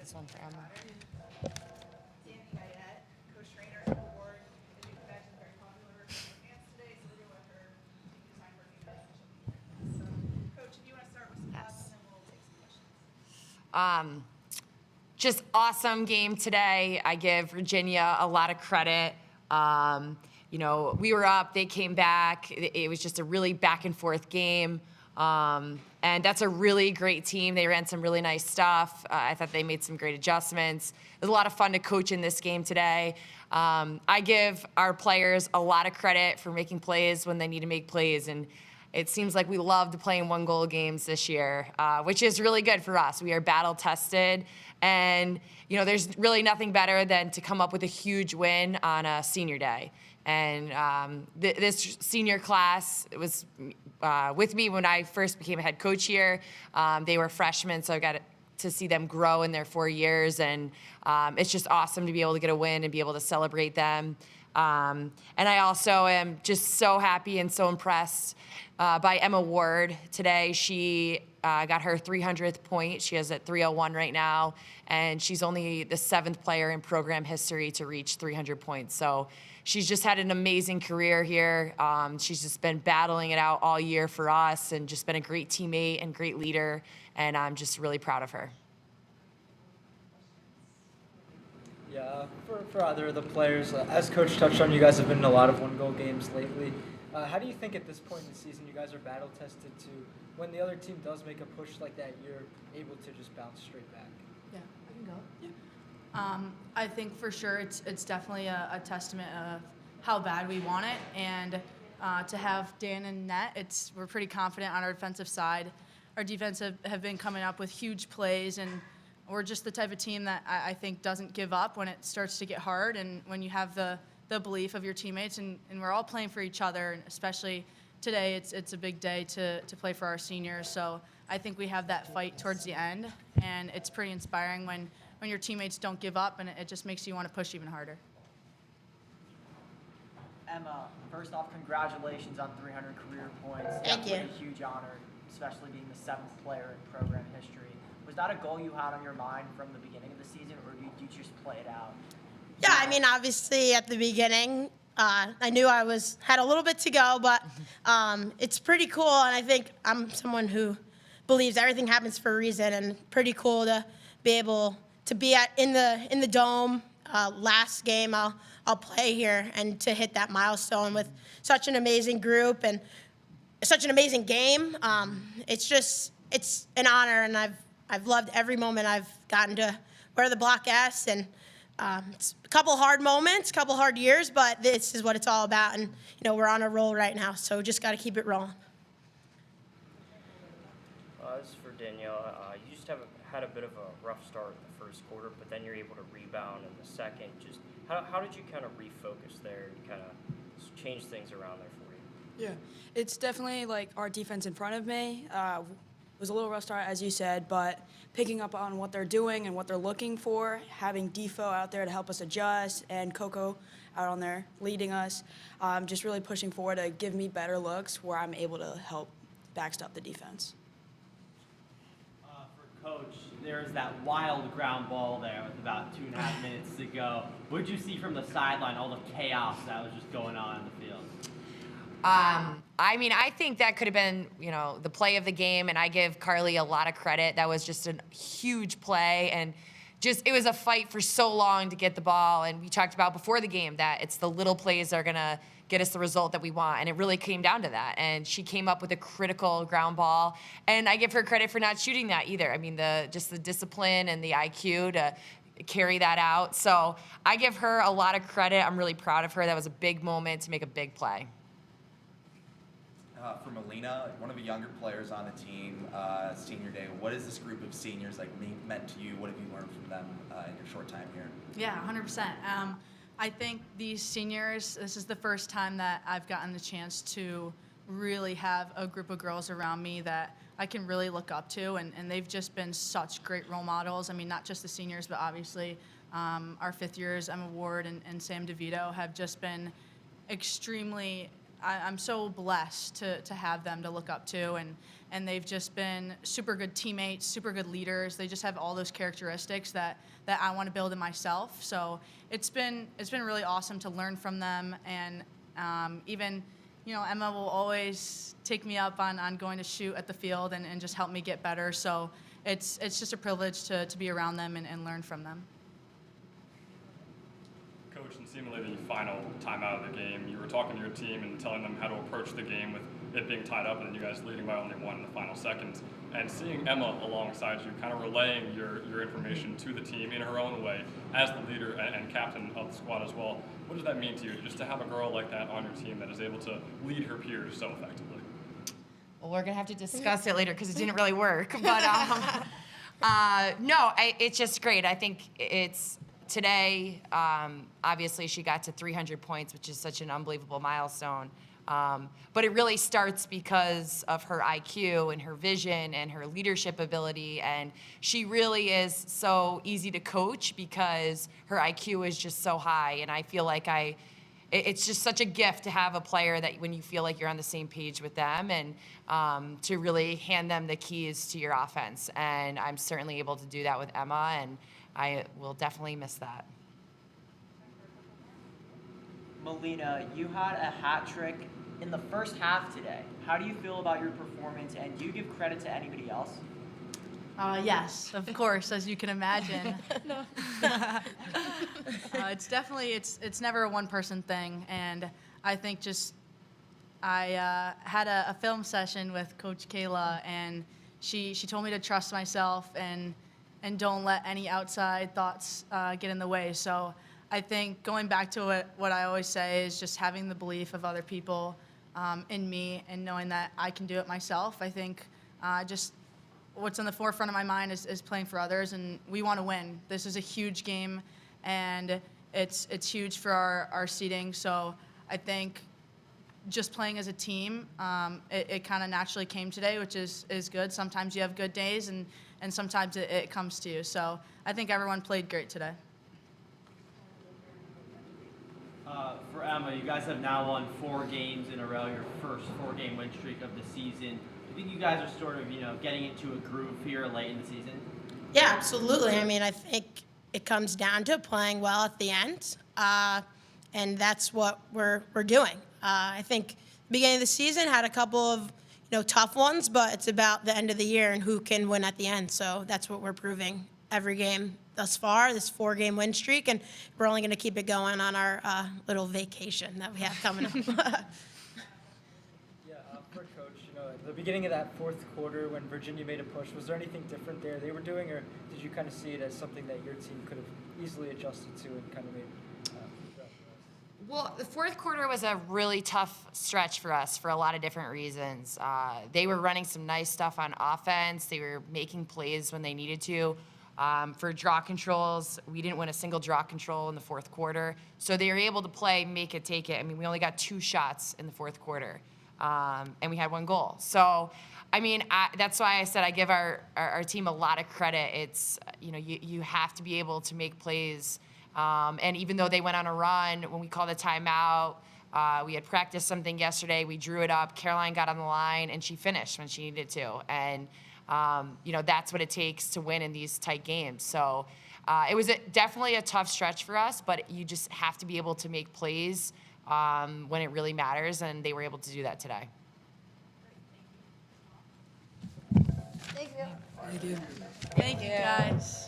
this one for Emma. Guyette, Coach Treanor, award. As you can imagine, very popular with fans today, so we're going to let her take the time for a few minutes. So, Coach, if you want to start with some thoughts, and then we'll take some questions. Just awesome game today. I give Virginia a lot of credit. You know, we were up, they came back. It was just a really back and forth game. And that's a really great team. They ran some really nice stuff. I thought they made some great adjustments. It was a lot of fun to coach in this game today. I give our players a lot of credit for making plays when they need to make plays. And it seems like we loved playing one-goal games this year, which is really good for us. We are battle-tested. And, you know, there's really nothing better than to come up with a huge win on a senior day. And this senior class was with me when I first became a head coach here. They were freshmen, so I got to see them grow in their 4 years. And it's just awesome to be able to get a win and be able to celebrate them. And I also am just so happy and so impressed by Emma Ward today. She got her 300th point. She has at 301 right now, and she's only the 7th player in program history to reach 300 points. So she's just had an amazing career here. She's just been battling it out all year for us and just been a great teammate and great leader, and I'm just really proud of her. Yeah, for either of the players, as Coach touched on, you guys have been in a lot of one-goal games lately. How do you think at this point in the season you guys are battle-tested to, when the other team does make a push like that, you're able to just bounce straight back? Yeah, I can go. Yeah. I think for sure it's definitely a testament of how bad we want it, and to have Dan and net, we're pretty confident on our defensive side. Our defense have been coming up with huge plays, and we're just the type of team that I think doesn't give up when it starts to get hard, and when you have the belief of your teammates, and we're all playing for each other, and especially today it's a big day to play for our seniors. So I think we have that fight towards the end, and it's pretty inspiring when your teammates don't give up, and it just makes you want to push even harder. Emma, first off, congratulations on 300 career points. Thank you. A huge honor, especially being the 7th player in program history. Was that a goal you had on your mind from the beginning of the season, or did you just play it out? Yeah, I mean, obviously at the beginning, I knew I had a little bit to go, but it's pretty cool, and I think I'm someone who believes everything happens for a reason, and pretty cool to be able to be in the dome. Last game I'll play here, and to hit that milestone with such an amazing group and such an amazing game. It's an honor, and I've loved every moment I've gotten to wear the Block S, and it's a couple hard moments, a couple hard years, but this is what it's all about, and you know we're on a roll right now, so just got to keep it rolling. This is for Danielle. You just had a bit of a rough start in the first quarter, but then you're able to rebound in the second. Just how did you kind of refocus there and kind of change things around there for you? Yeah, it's definitely like our defense in front of me. Was a little rough start, as you said, but picking up on what they're doing and what they're looking for, having Defo out there to help us adjust, and Coco out on there leading us, just really pushing forward to give me better looks where I'm able to help backstop the defense. For Coach, there's that wild ground ball there with about 2.5 minutes to go. What did you see from the sideline, all the chaos that was just going on in the field? I mean, I think that could have been, you know, the play of the game, and I give Carly a lot of credit. That was just a huge play, and just it was a fight for so long to get the ball. And we talked about before the game that it's the little plays that are going to get us the result that we want, and it really came down to that. And she came up with a critical ground ball, and I give her credit for not shooting that either. I mean, just the discipline and the IQ to carry that out. So I give her a lot of credit. I'm really proud of her. That was a big moment to make a big play. For Mileena, one of the younger players on the team, senior day, what is this group of seniors meant to you? What have you learned from them in your short time here? Yeah, 100%. I think these seniors, this is the first time that I've gotten the chance to really have a group of girls around me that I can really look up to, and they've just been such great role models. I mean, not just the seniors, but obviously our 5th years, Emma Ward and Sam DeVito, have just been extremely I'm so blessed to have them to look up to, and they've just been super good teammates, super good leaders. They just have all those characteristics that I want to build in myself. So it's been really awesome to learn from them, and even, Emma will always take me up on going to shoot at the field and just help me get better. So it's just a privilege to be around them and learn from them. Coach, in seemingly the final timeout of the game, you were talking to your team and telling them how to approach the game with it being tied up and then you guys leading by only one in the final seconds. And seeing Emma alongside you, kind of relaying your information to the team in her own way as the leader and captain of the squad as well. What does that mean to you, just to have a girl like that on your team that is able to lead her peers so effectively? Well, we're going to have to discuss it later because it didn't really work. But it's just great. I think it's today, obviously, she got to 300 points, which is such an unbelievable milestone. But it really starts because of her IQ and her vision and her leadership ability. And she really is so easy to coach because her IQ is just so high. And I feel like it's just such a gift to have a player that when you feel like you're on the same page with them and to really hand them the keys to your offense. And I'm certainly able to do that with Emma, and I will definitely miss that. Mileena, you had a hat trick in the first half today. How do you feel about your performance, and do you give credit to anybody else? Yes, of course, as you can imagine. It's definitely, it's never a one-person thing, and I think I had a film session with Coach Kayla, and she told me to trust myself and don't let any outside thoughts get in the way. So I think going back to what I always say is just having the belief of other people in me and knowing that I can do it myself. I think just what's in the forefront of my mind is playing for others, and we want to win. This is a huge game, and it's huge for our seeding. So I think just playing as a team, it kind of naturally came today, which is good. Sometimes you have good days, and sometimes it comes to you. So I think everyone played great today. For Emma, you guys have now won 4 games in a row, your first 4-game win streak of the season. Do you think you guys are sort of, getting into a groove here late in the season? Yeah, absolutely. I mean, I think it comes down to playing well at the end, and that's what we're doing. I think the beginning of the season had a couple of tough ones, but it's about the end of the year and who can win at the end. So that's what we're proving every game thus far, this 4-game win streak, and we're only going to keep it going on our little vacation that we have coming up. For Coach, at the beginning of that fourth quarter when Virginia made a push, was there anything different there they were doing, or did you kind of see it as something that your team could have easily adjusted to and kind of made? Well, the fourth quarter was a really tough stretch for us for a lot of different reasons. They were running some nice stuff on offense. They were making plays when they needed to. For draw controls, we didn't win a single draw control in the fourth quarter. So they were able to play make it, take it. I mean, we only got 2 shots in the fourth quarter, and we had 1 goal. So, I mean, that's why I said I give our team a lot of credit. It's, you have to be able to make plays. And even though they went on a run, when we called a timeout, we had practiced something yesterday. We drew it up. Caroline got on the line, and she finished when she needed to. And, that's what it takes to win in these tight games. So it was definitely a tough stretch for us, but you just have to be able to make plays when it really matters, and they were able to do that today. Thank you. Thank you, guys.